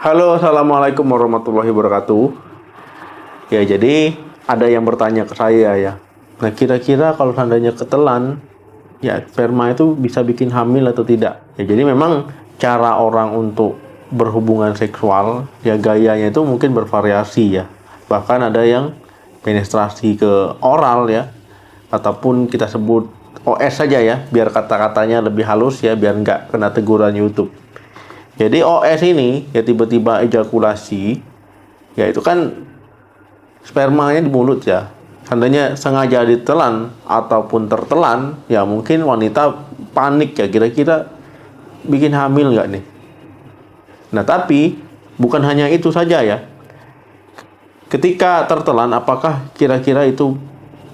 Halo, assalamualaikum warahmatullahi wabarakatuh. Ya, jadi ada yang bertanya ke saya ya. Nah, kira-kira kalau seandainya ketelan, ya sperma itu bisa bikin hamil atau tidak? Ya, jadi memang cara orang untuk berhubungan seksual, ya gayanya itu mungkin bervariasi ya. Bahkan ada yang penetrasi ke oral ya, ataupun kita sebut OS saja ya, biar kata-katanya lebih halus ya, biar nggak kena teguran YouTube. Jadi OS ini ya tiba-tiba ejakulasi, ya itu kan spermanya di mulut ya. Seandainya sengaja ditelan ataupun tertelan, ya mungkin wanita panik ya, kira-kira bikin hamil nggak nih? Nah tapi bukan hanya itu saja ya. Ketika tertelan, apakah kira-kira itu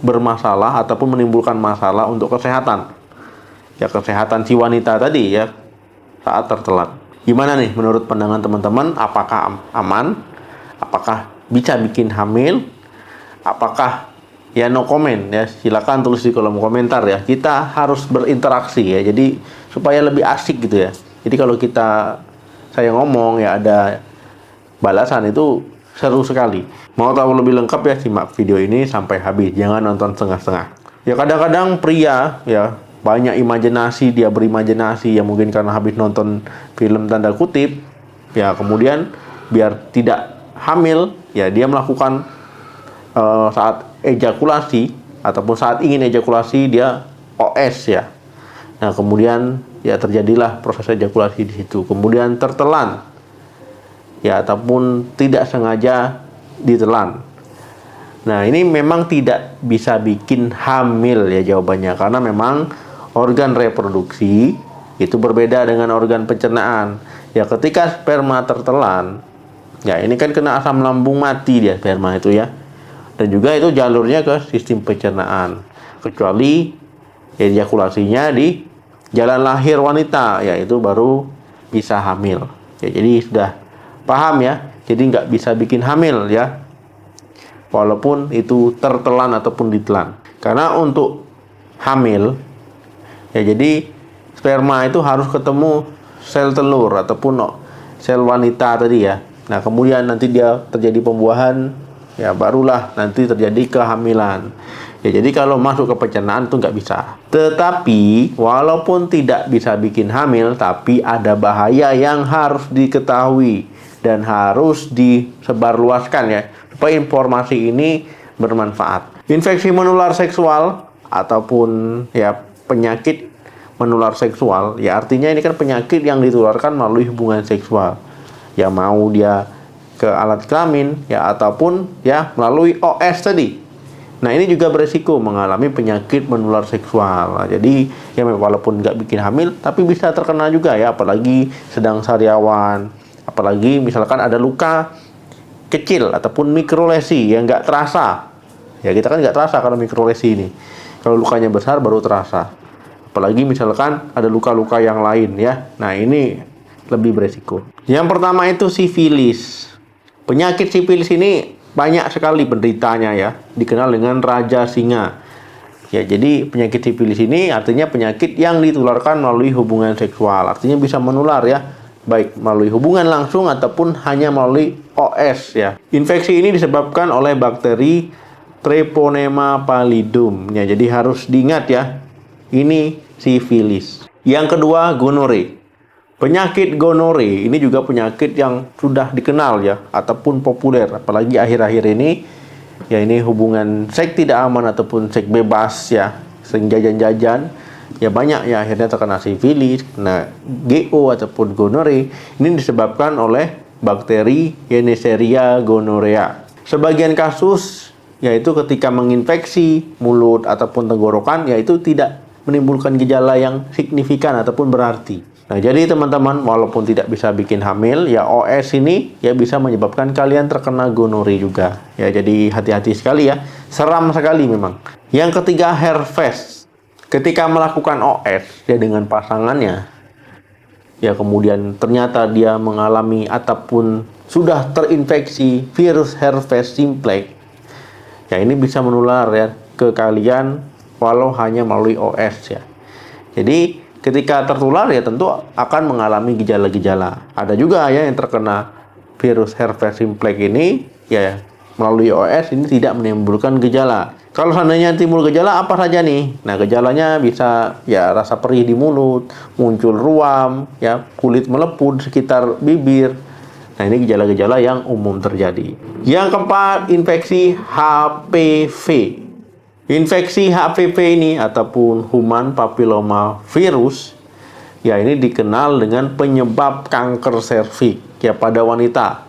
bermasalah ataupun menimbulkan masalah untuk kesehatan? Ya kesehatan si wanita tadi ya saat tertelan. Gimana nih menurut pandangan teman-teman? Apakah aman? Apakah bisa bikin hamil? Apakah ya no comment ya? Silakan tulis di kolom komentar ya. Kita harus berinteraksi ya. Jadi supaya lebih asik gitu ya. Jadi kalau saya ngomong ya ada balasan itu seru sekali. Mau tahu lebih lengkap ya simak video ini sampai habis. Jangan nonton setengah-setengah. Ya kadang-kadang pria ya banyak imajinasi, dia berimajinasi ya mungkin karena habis nonton film tanda kutip ya, kemudian biar tidak hamil ya dia melakukan saat ejakulasi ataupun saat ingin ejakulasi dia OS ya. Nah kemudian ya terjadilah proses ejakulasi di situ, kemudian tertelan ya ataupun tidak sengaja ditelan. Nah ini memang tidak bisa bikin hamil ya jawabannya, karena memang organ reproduksi itu berbeda dengan organ pencernaan. Ya ketika sperma tertelan, ya ini kan kena asam lambung mati dia sperma itu ya. Dan juga itu jalurnya ke sistem pencernaan. Kecuali ya, ejakulasinya di jalan lahir wanita, ya itu baru bisa hamil. Ya jadi sudah paham ya. Jadi nggak bisa bikin hamil ya, walaupun itu tertelan ataupun ditelan. Karena untuk hamil ya jadi sperma itu harus ketemu sel telur ataupun sel wanita tadi ya. Nah kemudian nanti dia terjadi pembuahan ya, barulah nanti terjadi kehamilan ya. Jadi kalau masuk ke pencernaan itu nggak bisa. Tetapi walaupun tidak bisa bikin hamil, tapi ada bahaya yang harus diketahui dan harus disebarluaskan ya, supaya informasi ini bermanfaat. Infeksi menular seksual ataupun ya penyakit menular seksual ya, artinya ini kan penyakit yang ditularkan melalui hubungan seksual ya, mau dia ke alat kelamin ya ataupun ya melalui OS tadi. Nah ini juga beresiko mengalami penyakit menular seksual. Nah, jadi ya walaupun nggak bikin hamil tapi bisa terkena juga ya, apalagi sedang sariawan, apalagi misalkan ada luka kecil ataupun mikrolesi yang nggak terasa ya. Kita kan nggak terasa kalau mikrolesi ini, kalau lukanya besar baru terasa. Apalagi misalkan ada luka-luka yang lain ya. Nah ini lebih beresiko. Yang pertama itu sifilis. Penyakit sifilis ini banyak sekali penderitanya ya, dikenal dengan raja singa. Ya jadi penyakit sifilis ini artinya penyakit yang ditularkan melalui hubungan seksual. Artinya bisa menular ya, baik melalui hubungan langsung ataupun hanya melalui OS ya. Infeksi ini disebabkan oleh bakteri Treponema pallidum ya, jadi harus diingat ya, ini sifilis. Yang kedua gonore. Penyakit gonore ini juga penyakit yang sudah dikenal ya ataupun populer, apalagi akhir-akhir ini ya, ini hubungan seks tidak aman ataupun seks bebas ya, sering jajan-jajan ya, banyak ya akhirnya terkena sifilis. Nah GO ataupun gonore ini disebabkan oleh bakteri Neisseria gonorrhea. Sebagian kasus yaitu ketika menginfeksi mulut ataupun tenggorokan, yaitu tidak menimbulkan gejala yang signifikan ataupun berarti. Nah jadi teman-teman, walaupun tidak bisa bikin hamil ya, OS ini ya bisa menyebabkan kalian terkena gonore juga ya. Jadi hati-hati sekali ya, seram sekali memang. Yang ketiga herpes. Ketika melakukan OS ya dengan pasangannya ya, kemudian ternyata dia mengalami ataupun sudah terinfeksi virus herpes simplex ya, ini bisa menular ya ke kalian walau hanya melalui OS ya. Jadi ketika tertular ya tentu akan mengalami gejala-gejala. Ada juga ya yang terkena virus herpes simplex ini ya melalui OS ini tidak menimbulkan gejala. Kalau seandainya timbul gejala apa saja nih? Nah, gejalanya bisa ya rasa perih di mulut, muncul ruam, ya kulit meleput sekitar bibir. Nah, ini gejala-gejala yang umum terjadi. Yang keempat, infeksi HPV. Infeksi HPV ini ataupun Human Papilloma Virus ya ini dikenal dengan penyebab kanker serviks ya pada wanita.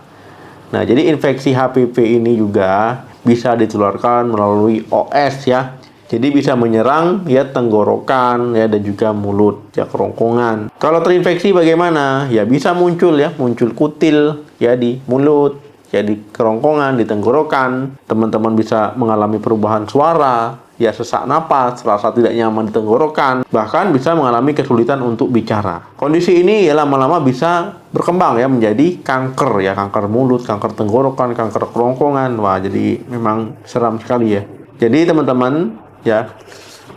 Nah, jadi infeksi HPV ini juga bisa ditularkan melalui OS ya. Jadi bisa menyerang ya tenggorokan ya dan juga mulut ya kerongkongan. Kalau terinfeksi bagaimana? Ya bisa muncul kutil ya di mulut, ya di kerongkongan, di tenggorokan. Teman-teman bisa mengalami perubahan suara, ya sesak napas, rasa tidak nyaman di tenggorokan, bahkan bisa mengalami kesulitan untuk bicara. Kondisi ini ya lama-lama bisa berkembang ya menjadi kanker ya, kanker mulut, kanker tenggorokan, kanker kerongkongan. Wah, jadi memang seram sekali ya. Jadi teman-teman ya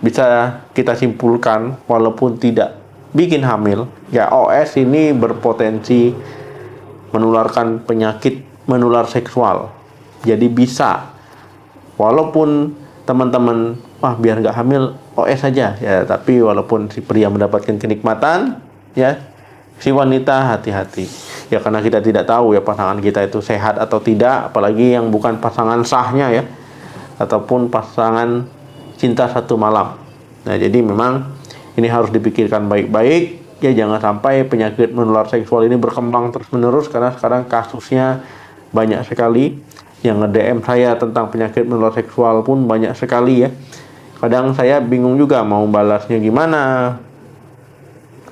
bisa kita simpulkan walaupun tidak bikin hamil, ya OS ini berpotensi menularkan penyakit menular seksual. Jadi bisa walaupun teman-teman wah biar nggak hamil OS saja ya, tapi walaupun si pria mendapatkan kenikmatan ya, si wanita hati-hati ya, karena kita tidak tahu ya pasangan kita itu sehat atau tidak, apalagi yang bukan pasangan sahnya ya, ataupun pasangan cinta satu malam. Nah, jadi memang ini harus dipikirkan baik-baik ya, jangan sampai penyakit menular seksual ini berkembang terus-menerus, karena sekarang kasusnya banyak sekali. Yang nge-DM saya tentang penyakit menular seksual pun banyak sekali ya. Kadang saya bingung juga mau balasnya gimana,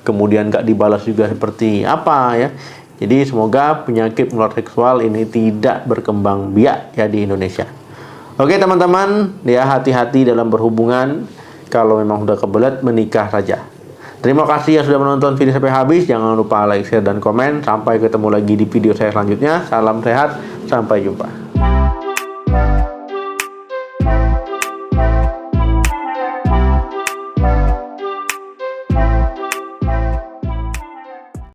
kemudian nggak dibalas juga seperti apa ya. Jadi semoga penyakit menular seksual ini tidak berkembang biak ya di Indonesia. Oke teman-teman, ya hati-hati dalam berhubungan. Kalau memang sudah kebelet, menikah saja. Terima kasih yang sudah menonton video sampai habis. Jangan lupa like, share, dan komen. Sampai ketemu lagi di video saya selanjutnya. Salam sehat, sampai jumpa.